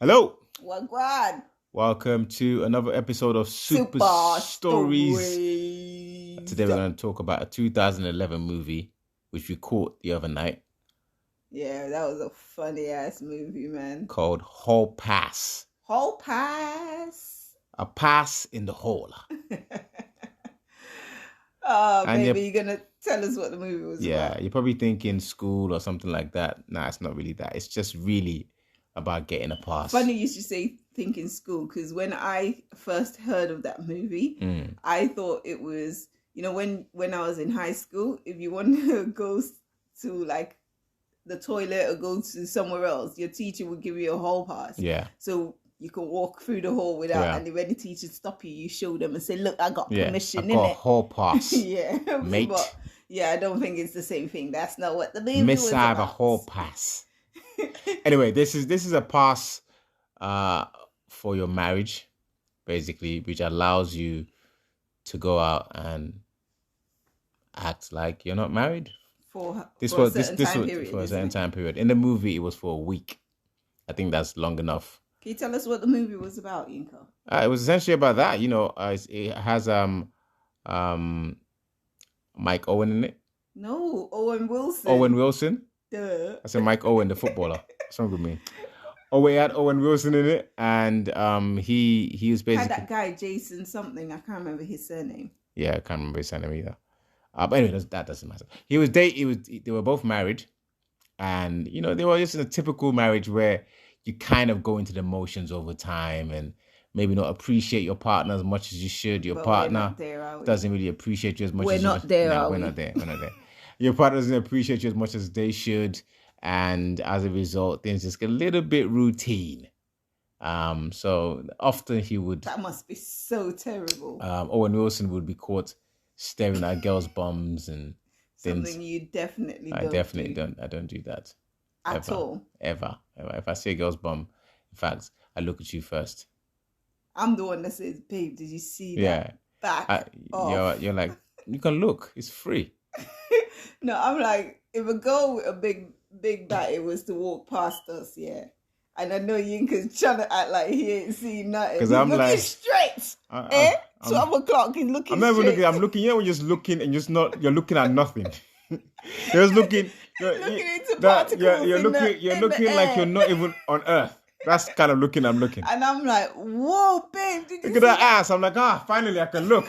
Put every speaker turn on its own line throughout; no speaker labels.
Hello.
Wagwan.
Welcome to another episode of Super Stories. Today we're going to talk about a 2011 movie which we caught the other night.
Yeah, that was a funny ass movie, man.
Called Hall Pass.
Hall Pass.
A pass in the hall.
Oh, and maybe you're going to tell us what the movie was about.
Yeah, you're probably thinking school or something like that. Nah, it's not really that. It's just really about getting a pass.
Funny you should say thinking school, because when I first heard of that movie, I thought it was, you know, when I was in high school, if you want to go to like the toilet or go to somewhere else, your teacher would give you a hall pass.
Yeah.
So you can walk through the hall without, and if any teacher stop you, you show them and say, "Look, I got permission."
I got a hall pass.
Yeah,
mate.
But yeah, I don't think it's the same thing. That's not what the movie
Miss,
was
I have
about.
a hall pass. Anyway, this is a pass for your marriage, basically, which allows you to go out and act like you're not married
for a certain
time period. In the movie, it was for a week. I think that's long enough.
Can you tell us what the movie was about, Yinka?
It was essentially about that. You know, it has Mike Owen in it.
No, Owen Wilson.
Owen Wilson.
Duh.
I said Mike Owen, the footballer. What's wrong with me? Oh, we had Owen Wilson in it, and he was basically
had that guy Jason something. I can't remember his surname.
Yeah, I can't remember his surname either. But anyway, that doesn't matter. They were both married, and you know they were just in a typical marriage where you kind of go into the motions over time and maybe not appreciate your partner as much as you should. Your partner doesn't really appreciate you as much as you should. We're not there. Your partner doesn't appreciate you as much as they should. And as a result, things just get a little bit routine. So often he would...
That must be so terrible.
Owen Wilson would be caught staring at girls' bums and things.
Something you definitely don't
don't. I don't do that.
At all.
Ever. If I see a girl's bum, in fact, I look at you first.
I'm the one that says, "Babe, did you see that?"
Yeah.
Back off.
You're like, you can look. It's free.
No, I'm like, if a girl with a big body was to walk past us, yeah, and I know Yinka's trying to act like he ain't seen nothing. Because I'm looking straight. 12 o'clock, he's looking.
I'm never
straight.
looking. I'm looking. You know, when you're just looking and just not. You're looking at nothing. You're just looking.
Looking into particles.
You're looking like you're not even on Earth. That's the kind of looking I'm looking.
And I'm like, whoa, babe, did you
look at that ass? I'm like, finally I can look.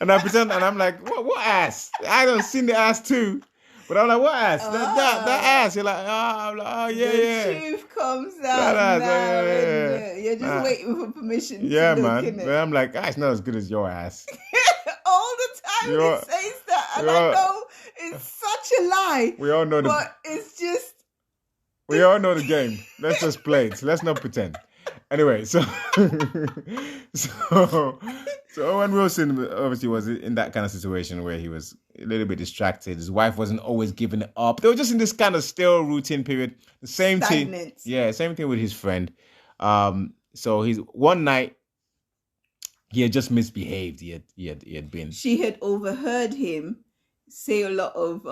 And I pretend, and I'm like, what ass? I don't seen the ass too. But I'm like, what ass? That ass. You're like, I'm like, oh, yeah,
the truth comes out now. You're just waiting for permission to look,
man. But I'm like, it's not as good as your ass.
All the time he says that. And I know it's such a lie.
We all know
but it's just...
We all know the game. Let's just play it. Let's not pretend. Anyway, so Owen Wilson obviously was in that kind of situation where he was a little bit distracted. His wife wasn't always giving it up. They were just in this kind of stale routine period. The same thing. Yeah, same thing with his friend. So one night he had just misbehaved. He had been.
She had overheard him say a lot of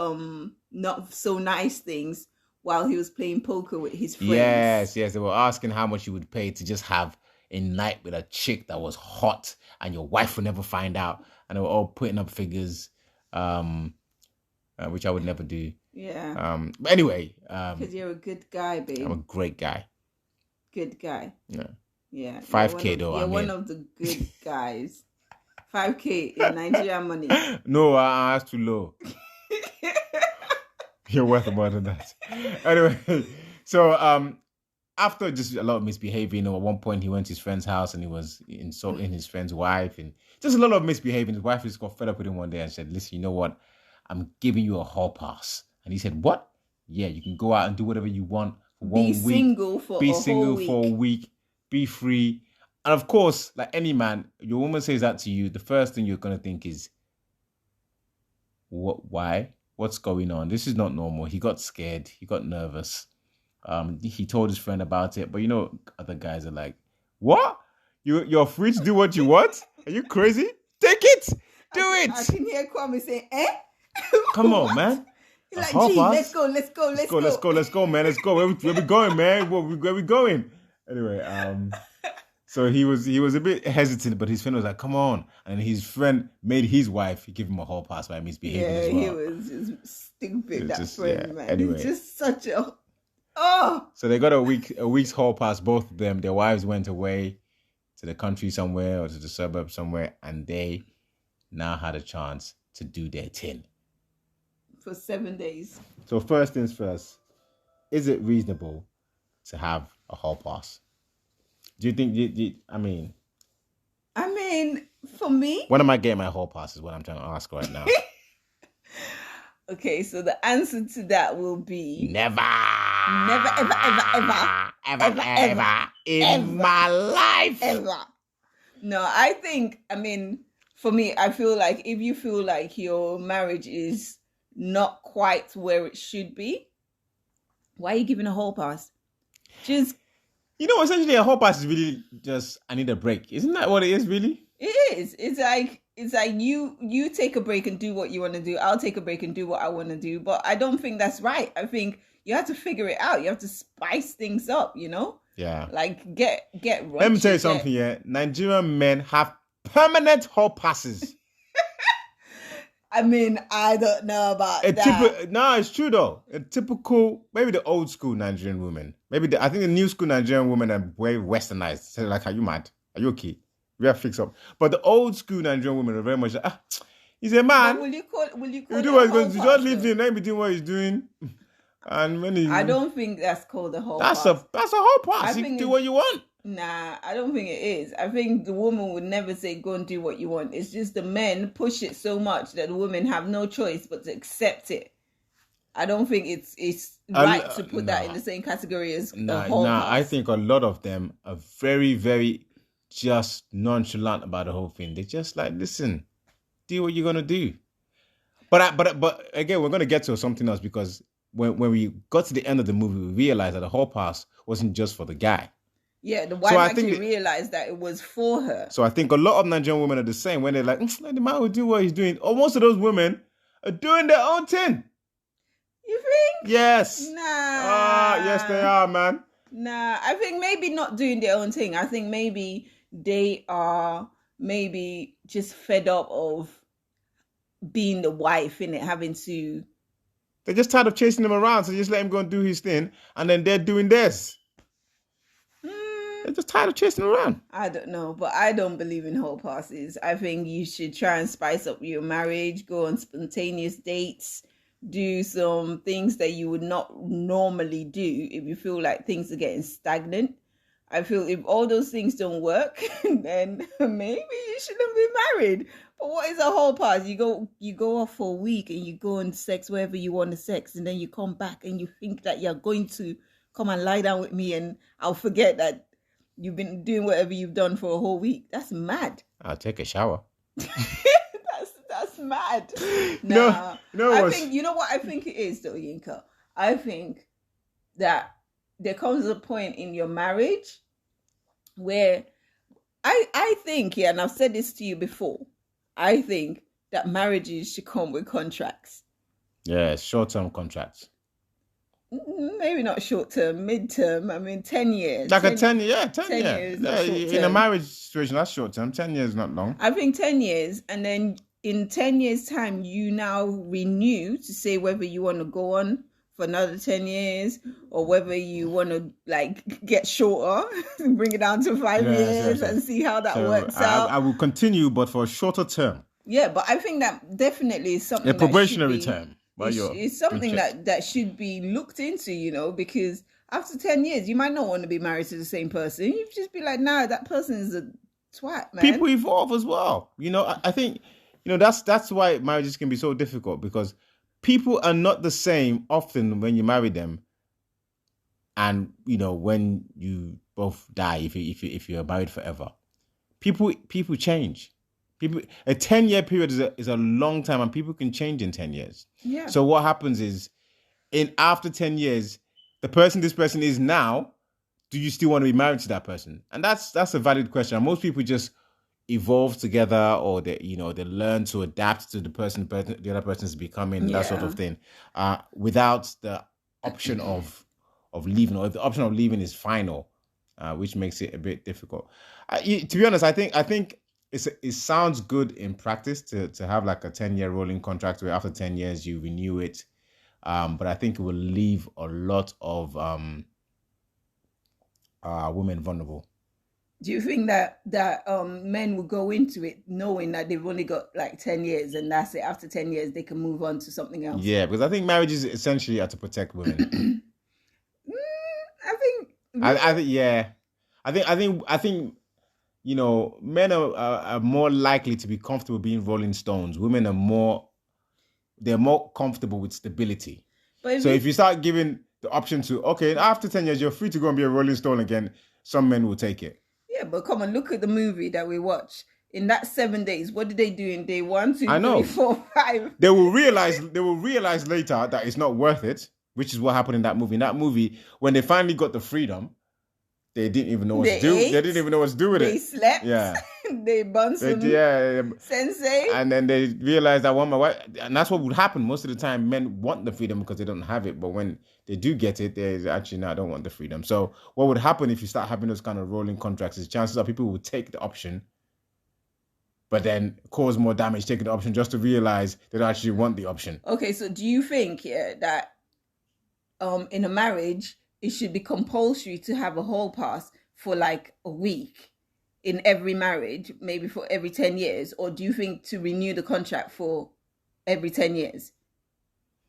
not so nice things while he was playing poker with his friends.
Yes. They were asking how much you would pay to just have a night with a chick that was hot and your wife would never find out. And they were all putting up figures, which I would never do.
Yeah.
But anyway.
Because you're a good guy, babe.
I'm a great guy.
Good guy.
Yeah.
Yeah.
5K though.
You're one of the good guys. 5K in Nigerian money.
No, that's too low. You're worth more than that. Anyway, so after just a lot of misbehaving, at one point he went to his friend's house and he was insulting his friend's wife and just a lot of misbehaving. His wife just got fed up with him one day and said, "Listen, you know what? I'm giving you a hall pass." And he said, "What? Yeah, you can go out and do whatever you want for 1 week.
Be single for a week.
Be free." And of course, like any man, your woman says that to you, the first thing you're going to think is, "What? Why? What's going on? This is not normal." He got scared. He got nervous. He told his friend about it. But you know, other guys are like, "What? You're free to do what you want? Are you crazy? Take it. Do it."
I can hear Kwame saying,
Come on, man.
He's like, "Gee, let's go, man.
Let's go, man. Let's go. Where we going, man? Where we going?" Anyway, so he was a bit hesitant, but his friend was like, "Come on!" And his friend made his wife give him a hall pass by misbehaving as well.
He was just stupid. That
just,
friend, man.
Anyway,
he's just such a
So they got a week's hall pass. Both of them. Their wives went away to the country somewhere or to the suburbs somewhere, and they now had a chance to do their thing
for 7 days.
So first things first, is it reasonable to have a hall pass? Do you think? I mean,
for me,
when am I getting my hall pass? Is what I'm trying to ask right now.
Okay, so the answer to that will be
never,
ever
in my life.
Ever. No, I think. For me, I feel like if you feel like your marriage is not quite where it should be, why are you giving a hall pass? Just,
essentially a hall pass is really just, I need a break. Isn't that what it is, really?
It is. It's like you take a break and do what you want to do. I'll take a break and do what I want to do. But I don't think that's right. I think you have to figure it out. You have to spice things up,
Yeah.
Like get raunchy.
Let me tell you something, yeah. Nigerian men have permanent hall passes.
I don't know about that.
No, it's true though. A typical, maybe the old school Nigerian woman. I think the new school Nigerian women are way westernized. So like, are you mad? Are you okay? We have to fix up. But the old school Nigerian women are very much like, he's a man.
But will you call
you do what he's going to do. Just leave him. Let him be doing what he's doing. And when
I don't think that's called a whole pass.
That's a whole pass. You can do what you want.
Nah, I don't think it is. I think the woman would never say go and do what you want. It's just the men push it so much that the women have no choice but to accept it. I don't think it's right to put that in the same category as a whole pass.
I think a lot of them are very, very just nonchalant about the whole thing. They're just like, listen, do what you're gonna do. But again, we're gonna get to something else, because when we got to the end of the movie, we realized that the hall pass wasn't just for the guy.
Yeah, the wife realized that it was for her.
So I think a lot of Nigerian women are the same. When they're like, the man will do what he's doing. Or most of those women are doing their own thing.
You think?
Yes.
Nah.
Yes, they are, man.
Nah, I think maybe not doing their own thing. I think maybe they are just fed up of being the wife in it, having to.
They're just tired of chasing him around, so just let him go and do his thing, and then they're doing theirs. They're just tired of chasing around.
I don't know, but I don't believe in whole passes. I think you should try and spice up your marriage, go on spontaneous dates, do some things that you would not normally do if you feel like things are getting stagnant. I feel if all those things don't work, then maybe you shouldn't be married. But what is a whole pass? You go off for a week and you go and sex wherever you want to sex, and then you come back and you think that you're going to come and lie down with me and I'll forget that you've been doing whatever you've done for a whole week. That's mad.
I'll take a shower.
That's mad. Nah. I think, you know what I think it is though, Yinka? I think that there comes a point in your marriage where I think, and I've said this to you before, I think that marriages should come with contracts.
Yeah, short-term contracts.
Maybe not short-term, mid-term. 10 years.
Like 10 years.
Yeah,
in a marriage situation, that's short-term. 10 years is not long.
I think 10 years, and then in 10 years' time, you now renew to say whether you want to go on for another 10 years or whether you want to get shorter, bring it down to 5 years and see how that works out.
I will continue, but for a shorter term.
Yeah, but I think that definitely is something.
A probationary term.
It's something that should be looked into, because after 10 years, you might not want to be married to the same person. You just be like, no, that person is a twat, man.
People evolve as well. I think, that's why marriages can be so difficult, because people are not the same often when you marry them. And, when you both die, if you're married forever, people change. A 10-year period is a long time, and people can change in 10 years.
Yeah.
So what happens is, after 10 years, the person this person is now, do you still want to be married to that person? And that's a valid question. And most people just evolve together, or they learn to adapt to the other person is becoming, that sort of thing, without the option of leaving, or if the option of leaving is final. which makes it a bit difficult. To be honest, I think it sounds good in practice to have like a 10-year rolling contract where after 10 years you renew it. But I think it will leave a lot of women vulnerable.
Do you think that men will go into it knowing that they've only got like 10 years and that's it? After 10 years, they can move on to something else?
Yeah, because I think marriage is essentially to protect women. I think yeah. I think you know, men are more likely to be comfortable being Rolling Stones. Women are they're more comfortable with stability. But if you start giving the option to, okay, after 10 years, you're free to go and be a Rolling Stone again, some men will take it.
Yeah, but come on, look at the movie that we watched. In that 7 days, what did they do in day 1, 2, 3, 4, 5?
They will realize later that it's not worth it, which is what happened in that movie. In that movie, when they finally got the freedom, they didn't even know what to do. They didn't even know what to do with it.
They slept.
Yeah.
They bunned some sensei.
And then they realized I want my wife. And that's what would happen. Most of the time, men want the freedom because they don't have it. But when they do get it, they actually, no, I don't want the freedom. So what would happen if you start having those kind of rolling contracts is chances are people will take the option, but then cause more damage taking the option just to realize they don't actually want the option.
Okay, so do you think that in a marriage, it should be compulsory to have a hall pass for like a week in every marriage, maybe for every 10 years? Or do you think to renew the contract for every 10 years?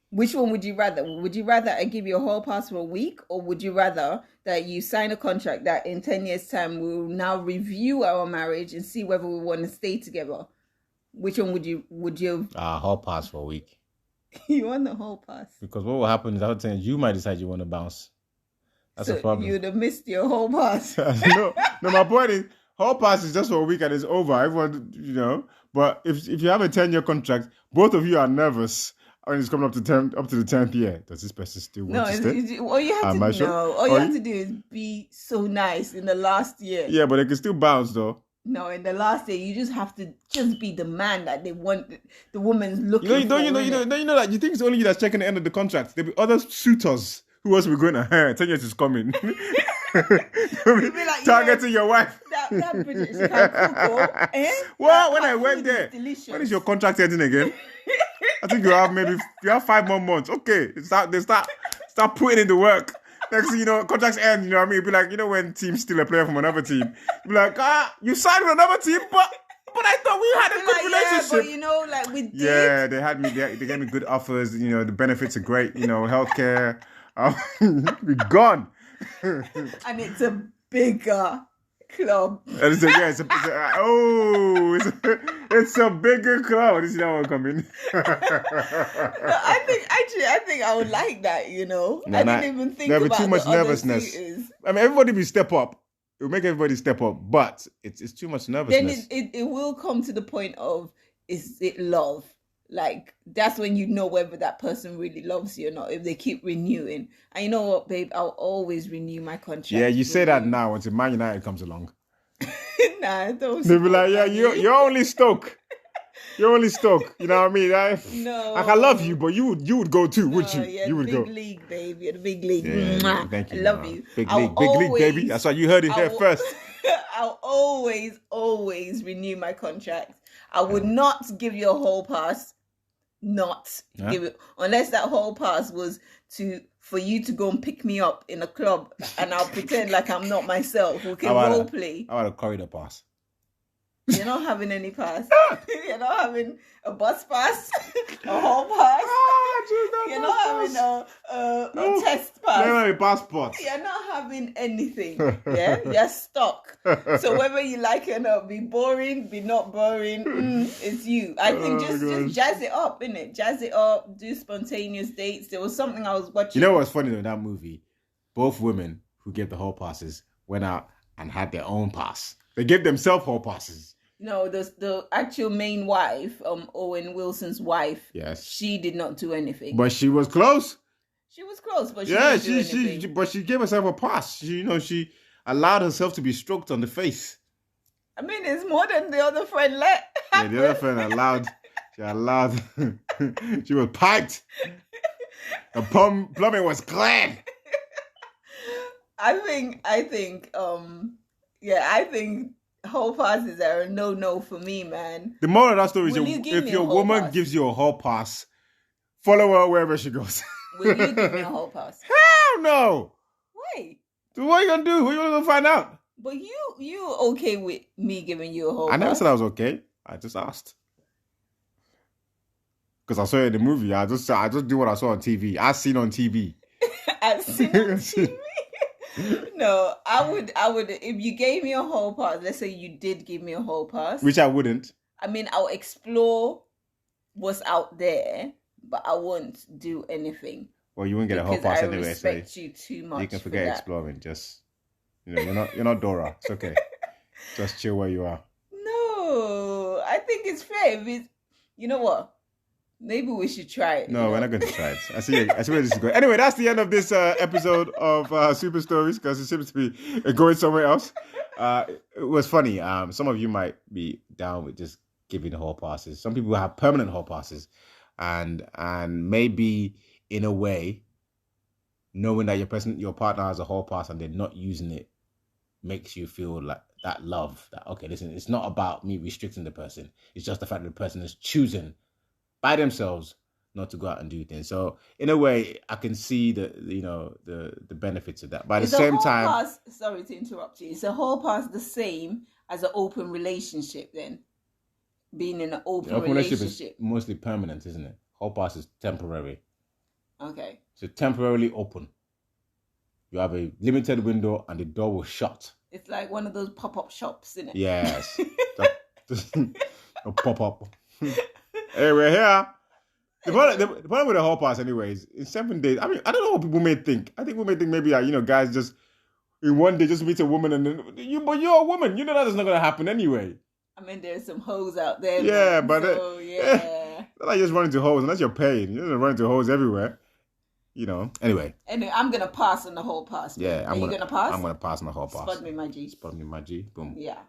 Which one would you rather? Would you rather I give you a hall pass for a week, or would you rather that you sign a contract that in 10 years time we'll now review our marriage and see whether we want to stay together? Which one would you
hall pass for a week.
You want the hall pass?
Because what will happen is after 10 years, you might decide you want to bounce. That's a problem.
You'd have missed your whole pass.
no, my point is, whole pass is just for a week and it's over. Everyone, you know. But if you have a 10-year contract, both of you are nervous when it's coming up to the 10th year. Does this person still want to stay?
All you have to do is be so nice in the last year.
Yeah, but they can still bounce though.
No, in the last year, you just have to be the man that they want. The woman's looking for.
You know that you think it's only you that's checking the end of the contract. There'll be other suitors. Who else are we going to hire? 10 years is coming. Like, targeting your wife.
That British cocoa,
Well, when I went there, when is your contract ending again? I think you have 5 more months. Okay, start putting in the work. Next thing you know, contracts end. You know what I mean? It'd be like, you know, when teams steal a player from another team, you'd be like, you signed with another team, but I thought we had a good relationship.
Yeah, but you know, like we did.
Yeah, they had me. They gave me good offers. You know, the benefits are great. You know, healthcare. Be gone.
And it's a bigger club.
And it's a bigger club. This is that one coming.
I think I would like that. You know, I didn't even think
there'll
about
be too much nervousness. I mean, everybody will step up. It will make everybody step up, but it's too much nervousness.
Then it will come to the point of, is it love? Like, that's when you know whether that person really loves you or not, if they keep renewing. And you know what, babe? I'll always renew my contract.
Yeah, you say that now until Man United comes along.
Nah, don't.
They'll be like, yeah, you're only Stoke. You're only Stoke. You know what I mean?
No.
Like, I love you, but you would go too, would you?
Yeah,
you would go.
Big league, babe. You're the big league.
Yeah, thank you.
I love you.
Big league, baby. That's why you heard it here first.
I'll always renew my contract. I would not give you a whole pass. Give it, unless that whole pass was for you to go and pick me up in a club and I'll pretend like I'm not myself. We can role play.
I want a corridor pass.
You're not having any pass. You're not having a bus pass, a hall pass. You're not having a test pass.
You're not having a passport.
You're not having anything. Yeah, you're stuck. So whether you like it or not, be boring, be not boring, it's you. I think just jazz it up, innit? Jazz it up. Do spontaneous dates. There was something I was watching.
You know what's funny though in that movie? Both women who gave the hall passes went out and had their own pass. They gave themselves hall passes.
No, the actual main wife, Owen Wilson's wife.
Yes.
She did not do anything.
But she was close.
She was close, but she didn't do anything.
But she gave herself a pass. She allowed herself to be stroked on the face.
I mean, it's more than the other friend let happen.
Yeah, the other friend allowed. She was piped. The plumbing was clean.
I think whole passes are a no for me, man.
The moral of that story is
Will you give
if
me a
your
hall
woman
pass?
gives you a hall pass, follow her wherever she goes.
Will you give me a whole pass?
Hell no.
Why?
So what are you gonna do? What are you gonna find out?
But you okay with me giving you a whole
I never
pass?
said I was okay. I just asked. Because I saw it in the movie. I just do what I saw on TV. I seen on TV.
I've seen on TV. No, I would if you gave me a whole pass, let's say you did give me a whole pass.
Which I wouldn't.
I mean, I'll explore what's out there, but I won't do anything.
Well, you wouldn't get a whole pass anyway.
I respect you too much.
You can forget exploring. Just you're not Dora. It's okay. Just chill where you are.
No, I think it's fair. You know what? Maybe we should try it.
No, we're not going to try it. I see where this is going. Anyway, that's the end of this episode of Super Stories because it seems to be going somewhere else. It was funny. Some of you might be down with just giving hall passes. Some people have permanent hall passes, and maybe in a way, knowing that your partner has a hall pass and they're not using it, makes you feel like that love. That okay, listen, it's not about me restricting the person. It's just the fact that the person is choosing by themselves not to go out and do things. So in a way, I can see the benefits of that. But at the same time,
sorry to interrupt you. Is a hall pass the same as an open relationship then? Being in an open relationship
is mostly permanent, isn't it? Hall pass is temporary.
Okay.
So temporarily open. You have a limited window and the door will shut.
It's like one of those pop-up shops, isn't it?
Yes. A pop-up. Hey, we're here. The problem with the hall pass, anyways, in 7 days. I mean, I don't know what people may think. I think people may think maybe guys just in one day just meet a woman and then but you're a woman. You know that's not gonna happen anyway.
I mean, there's some hoes out there.
Yeah,
man,
but yeah, not like just running to hoes unless you're paying. You're just running to hoes everywhere. Anyway,
I'm gonna pass on the whole pass.
Yeah,
Are you gonna pass?
I'm gonna pass on the whole pass.
Spud me, my G.
Spud me, my G. Boom.
Yeah.